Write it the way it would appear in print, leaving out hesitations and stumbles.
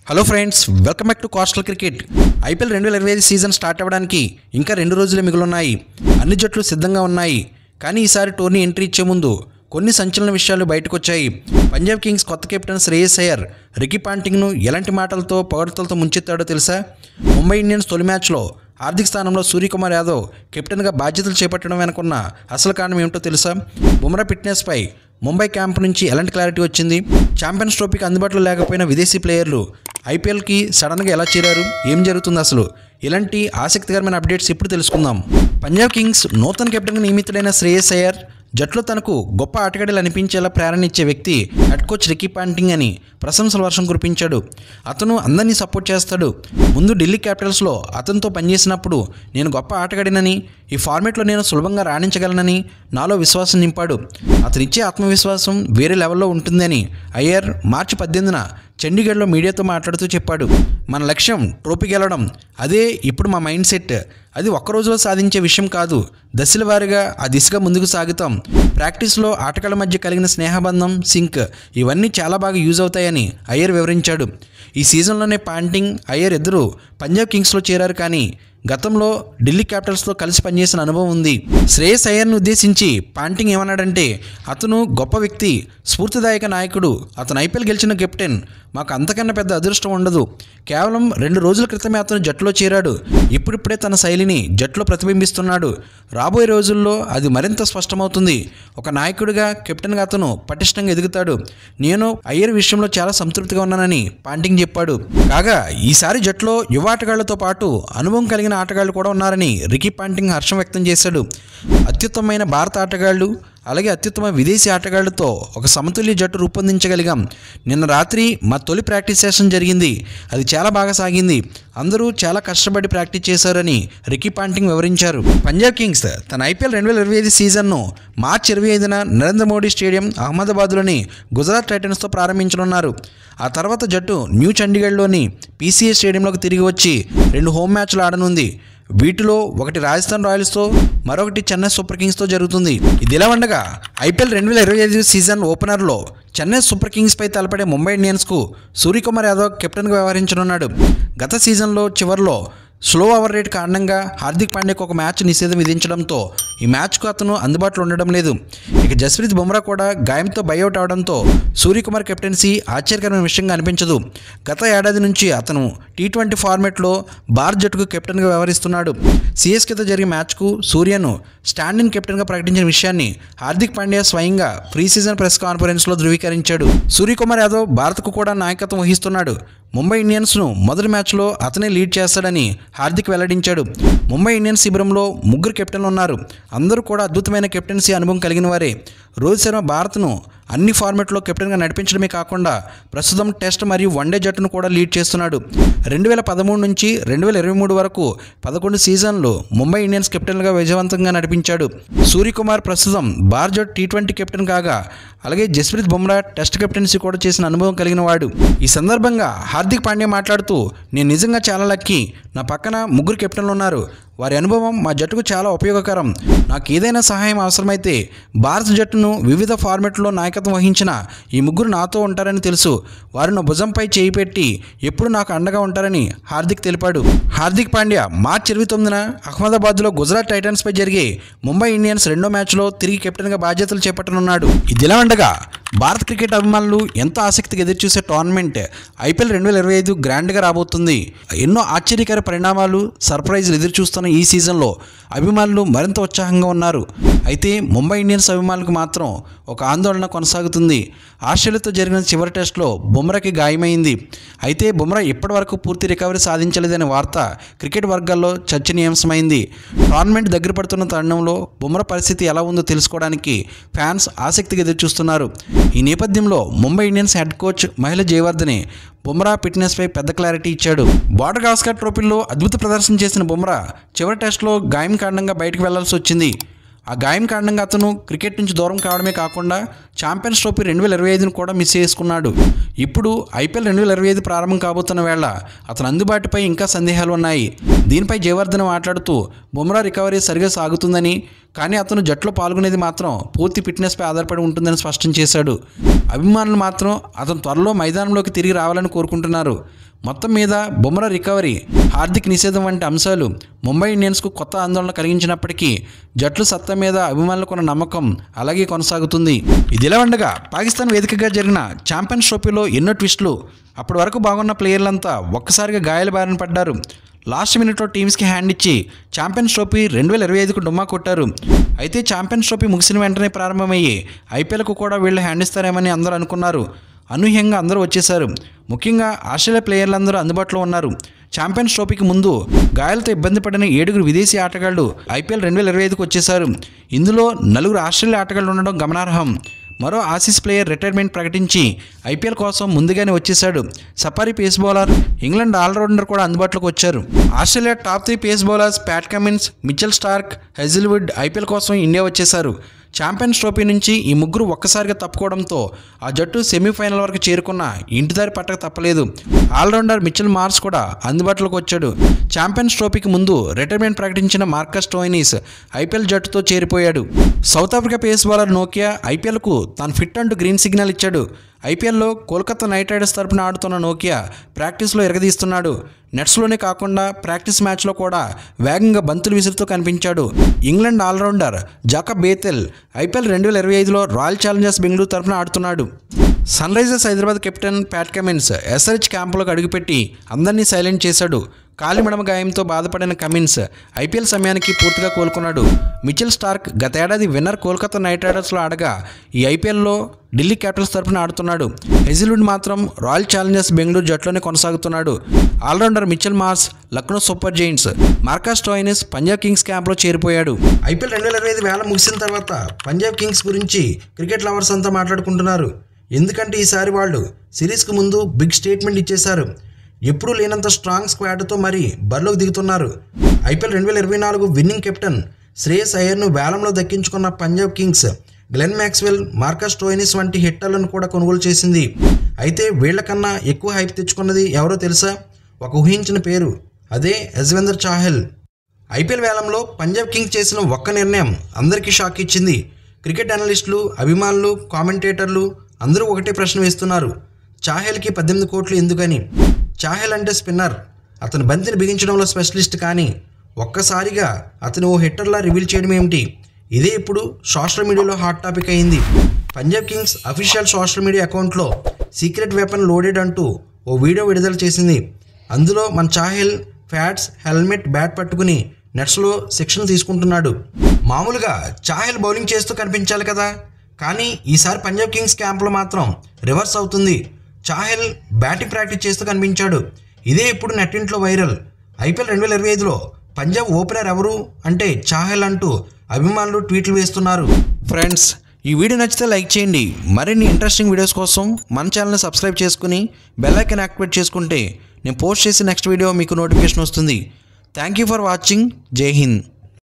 Hello friends, welcome back to coastal cricket. IPL 2025 season start అవ్వడానికి ఇంకా 2 రోజులే మిగిలిన్నాయి. అన్ని జట్లు సిద్ధంగా ఉన్నాయి. కానీ ఈసారి టోర్నీ ఎంట్రీ ఇచ్చే ముందు కొన్ని సంచలన విషయాలు బయటకు వచ్చాయి. పంజాబ్ కింగ్స్ కొత్త కెప్టెన్ శ్రేయస్ అయ్యర్ రికీ పాంటింగ్ను ఎలాంటి మాటలతో పొగడ్తలతో ముంచెత్తాడో తెలుసా? ముంబై ఇండియన్స్ తొలి మ్యాచ్లో హార్దిక్ స్థానంలో సూర్యకుమార్ యాదవ్ కెప్టెన్గా బాధ్యతలు చేపట్టడం వెనుకున్న అసలు కారణం ఏమిటో తెలుసా? బుమ్రా ఫిట్నెస్పై ముంబై క్యాంప్ నుంచి ఎలాంటి క్లారిటీ వచ్చింది? ఛాంపియన్స్ ట్రోఫీకి అందుబాటులో లేకపోయిన విదేశీ ప్లేయర్లు ఐపీఎల్కి సడన్గా ఎలా చేరారు? ఏం జరుగుతుంది అసలు? ఇలాంటి ఆసక్తికరమైన అప్డేట్స్ ఇప్పుడు తెలుసుకుందాం. పంజాబ్ కింగ్స్ నూతన కెప్టెన్గా నియమితుడైన శ్రేయస్ అయ్యర్ జట్లో తనకు గొప్ప ఆటగాడిలు అనిపించేలా ప్రేరణించే వ్యక్తి హెడ్ కోచ్ రికీ పాంటింగ్ అని ప్రశంసల వర్షం కురిపించాడు. అతను అందరినీ సపోర్ట్ చేస్తాడు. ముందు ఢిల్లీ క్యాపిటల్స్లో అతనితో పనిచేసినప్పుడు నేను గొప్ప ఆటగాడినని, ఈ ఫార్మేట్లో నేను సులభంగా రాణించగలనని నాలో విశ్వాసం నింపాడు. అతనిచ్చే ఆత్మవిశ్వాసం వేరే లెవెల్లో ఉంటుందని అయ్యర్ మార్చి 18న చండీగఢ్లో మీడియాతో మాట్లాడుతూ చెప్పాడు. మన లక్ష్యం ట్రోఫీ గెలవడం. అదే ఇప్పుడు మా మైండ్ సెట్. అది ఒక్క రోజులో సాధించే విషయం కాదు. దశల వారీగా ఆ దిశగా ముందుకు సాగుతాం. ప్రాక్టీస్లో ఆటగాళ్ల మధ్య కలిగిన స్నేహబంధం, సింక్ ఇవన్నీ చాలా బాగా యూజ్ అవుతాయని అయ్యర్ వివరించాడు. ఈ సీజన్లోనే పాంటింగ్, అయ్యర్ ఇద్దరు పంజాబ్ కింగ్స్లో చేరారు. కానీ గతంలో ఢిల్లీ క్యాపిటల్స్లో కలిసి పనిచేసిన అనుభవం ఉంది. శ్రేయస్ అయ్యర్ను ఉద్దేశించి పాంటింగ్ ఏమన్నాడంటే, అతను గొప్ప వ్యక్తి, స్ఫూర్తిదాయక నాయకుడు. అతను ఐపీఎల్ గెలిచిన కెప్టెన్. మాకు అంతకన్నా పెద్ద అదృష్టం ఉండదు. కేవలం 2 రోజుల క్రితమే అతను జట్టులో చేరాడు. ఇప్పుడిప్పుడే తన శైలిని జట్టులో ప్రతిబింబిస్తున్నాడు. రాబోయే రోజుల్లో అది మరింత స్పష్టమవుతుంది. ఒక నాయకుడిగా, కెప్టెన్గా అతను పటిష్టంగా ఎదుగుతాడు. నేను అయ్యర్ విషయంలో చాలా సంతృప్తిగా ఉన్నానని పాంటింగ్ చెప్పాడు. కాగా ఈసారి జట్టులో యువ ఆటగాళ్లతో పాటు అనుభవం కలిగిన ఆటగాళ్లు కూడా ఉన్నారని రికీ పాంటింగ్ హర్షం వ్యక్తం చేశాడు. అత్యుత్తమైన భారత ఆటగాళ్లు అలాగే అత్యుత్తమ విదేశీ ఆటగాళ్లతో ఒక సమతుల్య జట్టు రూపొందించగలిగాం. నిన్న రాత్రి మా తొలి ప్రాక్టీస్ సెషన్ జరిగింది. అది చాలా బాగా సాగింది. అందరూ చాలా కష్టపడి ప్రాక్టీస్ చేశారని రికీ పాంటింగ్ వివరించారు. పంజాబ్ కింగ్స్ తన ఐపీఎల్ 2025 సీజన్ను మార్చి 25న నరేంద్ర మోడీ స్టేడియం అహ్మదాబాద్లోని గుజరాత్ టైటన్స్తో ప్రారంభించనున్నారు. ఆ తర్వాత జట్టు న్యూ చండీగఢ్లోని పీసీఏ స్టేడియంలోకి తిరిగి వచ్చి 2 హోమ్ మ్యాచ్లు ఆడనుంది. వీటిలో ఒకటి రాజస్థాన్ రాయల్స్తో, మరొకటి చెన్నై సూపర్ కింగ్స్తో జరుగుతుంది. ఇదిలా ఉండగా ఐపీఎల్ 2025 సీజన్ ఓపెనర్లో చెన్నై సూపర్ కింగ్స్పై తలపడే ముంబై ఇండియన్స్కు సూర్యకుమార్ యాదవ్ కెప్టెన్గా వ్యవహరించనున్నాడు. గత సీజన్లో చివరిలో స్లో ఓవర్ రేట్ కారణంగా హార్దిక్ పాండ్యాకు ఒక మ్యాచ్ నిషేధం విధించడంతో ఈ మ్యాచ్కు అతను అందుబాటులో ఉండడం లేదు. ఇక జస్ప్రీత్ బుమ్రా కూడా గాయంతో బైఅవుట్ అవడంతో సూర్యకుమార్ కెప్టెన్సీ ఆశ్చర్యకరమైన విషయంగా అనిపించదు. గత ఏడాది నుంచి అతను T20 ఫార్మాట్లో భారత్ జట్టుకు కెప్టెన్గా వ్యవహరిస్తున్నాడు. సిఎస్కేతో జరిగే మ్యాచ్కు సూర్యను స్టాండ్ ఇన్ కెప్టెన్గా ప్రకటించిన విషయాన్ని హార్దిక్ పాండ్యా స్వయంగా ప్రీ సీజన్ ప్రెస్ కాన్ఫరెన్స్లో ధృవీకరించాడు. సూర్యకుమార్ యాదవ్ భారత్కు కూడా నాయకత్వం వహిస్తున్నాడు. ముంబై ఇండియన్స్ను మొదటి మ్యాచ్లో అతనే లీడ్ చేస్తాడని హార్దిక్ వెల్లడించాడు. ముంబై ఇండియన్స్ శిబిరంలో 3 కెప్టెన్లు ఉన్నారు. అందరూ కూడా అద్భుతమైన కెప్టెన్సీ అనుభవం కలిగిన వారే. రోహిత్ శర్మ భారత్ను అన్ని ఫార్మాట్లో కెప్టెన్గా నడిపించడమే కాకుండా ప్రస్తుతం టెస్ట్ మరియు వన్డే జట్టును కూడా లీడ్ చేస్తున్నాడు. 2013 నుంచి 2023 వరకు 11 సీజన్లు ముంబై ఇండియన్స్ కెప్టెన్గా విజయవంతంగా నడిపించాడు. సూర్యకుమార్ ప్రస్తుతం భారత్ జట్టు T20 కెప్టెన్ కాగా, అలాగే జస్ప్రీత్ బుమ్రా టెస్ట్ కెప్టెన్సీ కూడా చేసిన అనుభవం కలిగిన వాడు. ఈ సందర్భంగా హార్దిక్ పాండ్యా మాట్లాడుతూ, నేను నిజంగా చాలా లక్కీ. నా పక్కన 3 కెప్టెన్లు ఉన్నారు. వారి అనుభవం మా జట్టుకు చాలా ఉపయోగకరం. నాకు ఏదైనా సహాయం అవసరమైతే భారత జట్టును వివిధ ఫార్మాట్లో నాయకత్వం వహించిన ఈ 3 నాతో ఉంటారని తెలుసు. వారు నా భుజంపై చేయి పెట్టి ఎప్పుడు నాకు అండగా ఉంటారని హార్దిక్ తెలిపాడు. హార్దిక్ పాండ్యా మార్చి 29న అహ్మదాబాద్లో గుజరాత్ టైటన్స్పై జరిగే ముంబై ఇండియన్స్ 2వ మ్యాచ్లో తిరిగి కెప్టెన్గా బాధ్యతలు చేపట్టనున్నాడు. ఇదిలా ఉండగా భారత క్రికెట్ అభిమానులు ఎంతో ఆసక్తిగా ఎదురుచూసే టోర్నమెంట్ ఐపీఎల్ 2025 గ్రాండ్గా రాబోతుంది. ఎన్నో ఆశ్చర్యకర పరిణామాలు, సర్ప్రైజ్లు ఎదురుచూస్తున్న ఈ సీజన్లో అభిమానులు మరింత ఉత్సాహంగా ఉన్నారు. అయితే ముంబై ఇండియన్స్ అభిమానులకు మాత్రం ఒక ఆందోళన కొనసాగుతుంది. ఆస్ట్రేలియాతో జరిగిన చివరి టెస్ట్లో బుమ్రాకి గాయమైంది. అయితే బుమ్రా ఇప్పటివరకు పూర్తి రికవరీ సాధించలేదనే వార్త క్రికెట్ వర్గాల్లో చర్చనీయాంశమైంది. టోర్నమెంట్ దగ్గర పడుతున్న తరుణంలో బుమ్రా పరిస్థితి ఎలా ఉందో తెలుసుకోవడానికి ఫ్యాన్స్ ఆసక్తిగా ఎదురుచూస్తున్నారు. ఈ నేపథ్యంలో Mumbai Indians head coach Mahesh Jayawardene Bumrah ఫిట్నెస్పై పెద్ద క్లారిటీ ఇచ్చాడు. బార్డర్ గవాస్కర్ ట్రోఫీలో అద్భుత ప్రదర్శన చేసిన బుమ్రా చివరి టెస్ట్లో గాయం కారణంగా బయటకు వెళ్లాల్సి వచ్చింది. ఆ గాయం కారణంగా అతను క్రికెట్ నుంచి దూరం కావడమే కాకుండా ఛాంపియన్స్ ట్రోఫీ 2025ను కూడా మిస్ చేసుకున్నాడు. ఇప్పుడు ఐపీఎల్ 2025 ప్రారంభం కాబోతున్న వేళ అతని అందుబాటుపై ఇంకా సందేహాలు ఉన్నాయి. దీనిపై జయవర్ధన్ మాట్లాడుతూ, బుమ్రా రికవరీ సరిగా సాగుతుందని, కానీ అతను జట్టులో పాల్గొనేది మాత్రం పూర్తి ఫిట్నెస్పై ఆధారపడి ఉంటుందని స్పష్టం చేశాడు. అభిమానులు మాత్రం అతను త్వరలో మైదానంలోకి తిరిగి రావాలని కోరుకుంటున్నారు. మొత్తం మీద బుమ్రా రికవరీ, హార్దిక్ నిషేధం వంటి అంశాలు ముంబై ఇండియన్స్కు కొత్త ఆందోళన కలిగించినప్పటికీ జట్లు సత్తా మీద అభిమానులకు ఉన్న నమ్మకం అలాగే కొనసాగుతుంది. ఇదిలా ఉండగా పాకిస్తాన్ వేదికగా జరిగిన ఛాంపియన్స్ ట్రోఫీలో ఎన్నో ట్విస్టులు. అప్పటి వరకు బాగున్న ప్లేయర్లంతా ఒక్కసారిగా గాయాల బారిన పడ్డారు. లాస్ట్ మినిట్లో టీమ్స్కి హ్యాండ్ ఇచ్చి ఛాంపియన్స్ ట్రోఫీ 2025కు డుమ్మా కొట్టారు. అయితే ఛాంపియన్స్ ట్రోఫీ ముగిసిన వెంటనే ప్రారంభమయ్యి ఐపీఎల్కు కూడా వీళ్ళు హ్యాండ్ ఇస్తారేమని అందరూ అనుకున్నారు. అనూహ్యంగా అందరూ వచ్చేశారు. ముఖ్యంగా ఆస్ట్రేలియా ప్లేయర్లందరూ అందుబాటులో ఉన్నారు. ఛాంపియన్స్ ట్రోఫీకి ముందు గాయాలతో ఇబ్బంది పడిన 7 విదేశీ ఆటగాళ్లు ఐపీఎల్ 2025కు వచ్చేశారు. ఇందులో 4 ఆస్ట్రేలియా ఆటగాళ్లు ఉండడం గమనార్హం. మరో ఆసీస్ ప్లేయర్ రిటైర్మెంట్ ప్రకటించి ఐపీఎల్ కోసం ముందుగానే వచ్చేశాడు. Safari pace bowler, England allrounder కూడా అందుబాటులోకి వచ్చారు. Australia top 3 pace bowlers Pat Cummins, Mitchell Starc, Hazlewood IPL కోసం ఇండియా వచ్చేశారు. ఛాంపియన్స్ ట్రోఫీ నుంచి ఈ ముగ్గురు ఒక్కసారిగా తప్పుకోవడంతో ఆ జట్టు సెమీఫైనల్ వరకు చేరుకున్న ఇంటిదారి పట్టక తప్పలేదు. ఆల్రౌండర్ మిచెల్ మార్ష్ కూడా అందుబాటులోకి వచ్చాడు. ఛాంపియన్స్ ట్రోఫీకి ముందు రిటైర్మెంట్ ప్రకటించిన మార్కస్ స్టోయినిస్ ఐపీఎల్ జట్టుతో చేరిపోయాడు. సౌత్ ఆఫ్రికా పేస్ బౌలర్ నోకియా ఐపీఎల్కు తాను ఫిట్ అంటూ గ్రీన్ సిగ్నల్ ఇచ్చాడు. ఐపీఎల్లో కోల్కతా నైట్ రైడర్స్ తరపున ఆడుతున్న నోకియా ప్రాక్టీస్లో ఎరగదీస్తున్నాడు. నెట్స్లోనే కాకుండా ప్రాక్టీస్ మ్యాచ్లో కూడా వేగంగా బంతులు విసురుతూ కనిపించాడు. England allrounder Jacob Bethell IPL 2025లో రాయల్ ఛాలెంజర్స్ బెంగళూరు తరపున ఆడుతున్నాడు. Sunrisers Hyderabad captain Pat Cummins SRH క్యాంపులోకి అడుగుపెట్టి అందరినీ సైలెంట్ చేశాడు. కాలి మడమ గాయంతో బాధపడిన కమిన్స్ ఐపీఎల్ సమయానికి పూర్తిగా కోలుకున్నాడు. మిచెల్ స్టార్క్ గతేడాది విన్నర్ కోల్కతా నైట్ రైడర్స్లో ఆడగా ఈ ఐపీఎల్లో ఢిల్లీ క్యాపిటల్స్ తరపున ఆడుతున్నాడు. హెజిల్వుడ్ మాత్రం రాయల్ ఛాలెంజర్స్ బెంగళూరు జట్లోనే కొనసాగుతున్నాడు. Allrounder Mitchell Marsh Lucknow super giants, Marcus Stoinis Punjab kings క్యాంప్లో చేరిపోయాడు. ఐపీఎల్ 2025 వేళ ముగిసిన తర్వాత పంజాబ్ కింగ్స్ గురించి క్రికెట్ లవర్స్ అంతా మాట్లాడుకుంటున్నారు. ఎందుకంటే ఈసారి వాళ్ళు సిరీస్కు ముందు బిగ్ స్టేట్మెంట్ ఇచ్చేశారు. ఎప్పుడూ లేనంత స్ట్రాంగ్ స్క్వాడ్తో మరి బరిలోకి దిగుతున్నారు. ఐపీఎల్ 2024 విన్నింగ్ కెప్టెన్ శ్రేయస్ అయ్యర్ను వేలంలో దక్కించుకున్న Punjab Kings Glenn Maxwell, Marcus Stoinis వంటి హిట్టర్లను కూడా కొనుగోలు చేసింది. అయితే వీళ్లకన్నా ఎక్కువ హైప్ తెచ్చుకున్నది ఎవరో తెలుసా? ఒక ఊహించిన పేరు, అదే యజ్వేంద్ర చాహల్. ఐపీఎల్ వేలంలో పంజాబ్ కింగ్స్ చేసిన ఒక్క నిర్ణయం అందరికీ షాక్ ఇచ్చింది. క్రికెట్ అనలిస్టులు, అభిమానులు, కామెంటేటర్లు అందరూ ఒకటే ప్రశ్న వేస్తున్నారు. చాహెల్కి 18 కోట్లు ఎందుకని? చాహెల్ అంటే స్పిన్నర్, అతను బంతిని బిగించడంలో స్పెషలిస్ట్. కానీ ఒక్కసారిగా అతను ఓ హిట్టర్లా రివీల్ చేయడం ఏమిటి? ఇదే ఇప్పుడు సోషల్ మీడియాలో హాట్ టాపిక్ అయింది. Punjab Kings official social media అకౌంట్లో సీక్రెట్ వెపన్ లోడెడ్ అంటూ ఓ వీడియో విడుదల చేసింది. అందులో మన చాహెల్ ఫ్యాట్స్, హెల్మెట్, బ్యాట్ పట్టుకుని నెట్స్లో శిక్షణ తీసుకుంటున్నాడు. మామూలుగా చాహెల్ బౌలింగ్ చేస్తూ కనిపించాలి కదా, కానీ ఈసారి పంజాబ్ కింగ్స్ క్యాంప్లో మాత్రం రివర్స్ అవుతుంది. చాహెల్ బ్యాటింగ్ ప్రాక్టీస్ చేస్తూ కనిపించాడు. ఇదే ఇప్పుడు నెట్టింట్లో వైరల్. ఐపీఎల్ 2025లో పంజాబ్ ఓపెనర్ ఎవరు అంటే చాహెల్ అంటూ అభిమానులు ట్వీట్లు వేస్తున్నారు. ఫ్రెండ్స్, ఈ వీడియో నచ్చితే లైక్ చేయండి. మరిన్ని ఇంట్రెస్టింగ్ వీడియోస్ కోసం మన ఛానల్ని సబ్స్క్రైబ్ చేసుకుని బెల్ ఐకాన్ యాక్టివేట్ చేసుకుంటే నేను పోస్ట్ చేసే నెక్స్ట్ వీడియో మీకు నోటిఫికేషన్ వస్తుంది. Thank you for watching. జై హింద్.